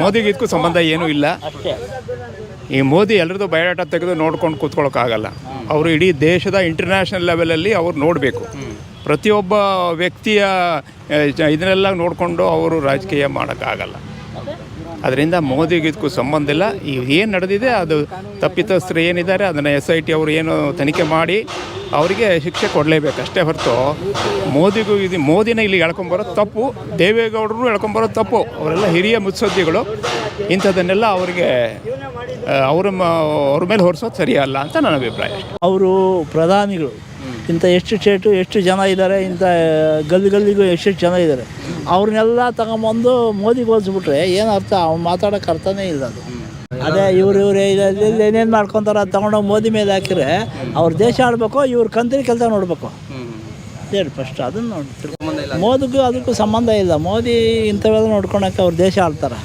ಮೋದಿಗೆ ಇದಕ್ಕೂ ಸಂಬಂಧ ಏನೂ ಇಲ್ಲ. ಈ ಮೋದಿ ಎಲ್ಲರದ್ದು ಬಯೋಡಾಟಾ ತೆಗೆದು ನೋಡ್ಕೊಂಡು ಕೂತ್ಕೊಳ್ಳೋಕ್ಕಾಗಲ್ಲ. ಅವರು ಇಡೀ ದೇಶದ ಇಂಟರ್ನ್ಯಾಷನಲ್ ಲೆವೆಲಲ್ಲಿ ಅವ್ರು ನೋಡಬೇಕು. ಪ್ರತಿಯೊಬ್ಬ ವ್ಯಕ್ತಿಯ ಇದನ್ನೆಲ್ಲ ನೋಡಿಕೊಂಡು ಅವರು ರಾಜಕೀಯ ಮಾಡೋಕ್ಕಾಗಲ್ಲ. ಅದರಿಂದ ಮೋದಿಗೆ ಇದಕ್ಕೂ ಸಂಬಂಧ ಇಲ್ಲ. ಏನು ನಡೆದಿದೆ ಅದು ತಪ್ಪಿತಸ್ಥರು ಏನಿದ್ದಾರೆ ಅದನ್ನು SIT ಅವರು ಏನು ತನಿಖೆ ಮಾಡಿ ಅವರಿಗೆ ಶಿಕ್ಷೆ ಕೊಡಲೇಬೇಕು ಅಷ್ಟೇ ಹೊರತು ಮೋದಿಗೂ ಮೋದಿನ ಇಲ್ಲಿ ಎಳ್ಕೊಂಬರೋದು ತಪ್ಪು, ದೇವೇಗೌಡರು ಎಳ್ಕೊಂಬರೋದು ತಪ್ಪು. ಅವರೆಲ್ಲ ಹಿರಿಯ ಮುತ್ಸದ್ದಿಗಳು. ಇಂಥದ್ದನ್ನೆಲ್ಲ ಅವರಿಗೆ ಅವ್ರ ಮೇಲೆ ಹೊರಿಸೋದು ಸರಿಯಲ್ಲ ಅಂತ ನನ್ನ ಅಭಿಪ್ರಾಯ. ಅವರು ಪ್ರಧಾನಿಗಳು ಇಂಥ ಎಷ್ಟು ಜನ ಇದ್ದಾರೆ, ಇಂಥ ಗಲ್ಲಿಗೂ ಎಷ್ಟು ಜನ ಇದ್ದಾರೆ, ಅವ್ರನ್ನೆಲ್ಲ ತಗೊಂಬಂದು ಮೋದಿಗೆ ಹೋಲಿಸ್ಬಿಟ್ರೆ ಏನು ಅರ್ಥ? ಅವ್ನು ಮಾತಾಡೋಕೆ ಅರ್ಥನೇ ಇಲ್ಲ. ಅದು ಅದೇ ಇವ್ರು ಏನೇನು ಮಾಡ್ಕೊತಾರೆ ಅದು ತೊಗೊಂಡೋಗಿ ಮೋದಿ ಮೇಲೆ ಹಾಕಿದ್ರೆ ಅವ್ರ ದೇಶ ಆಡಬೇಕು, ಇವ್ರ ಕಂತ್ರಿ ಕೆಲಸ ನೋಡಬೇಕು. ಹೇಳಿ ಫಸ್ಟ್ ಅದನ್ನು ನೋಡಿ. ಮೋದಿಗೂ ಅದಕ್ಕೂ ಸಂಬಂಧ ಇಲ್ಲ. ಮೋದಿ ಇಂಥವೆಲ್ಲ ನೋಡ್ಕೊಳಕ್ಕೆ ಅವ್ರ ದೇಶ ಆಡ್ತಾರೆ.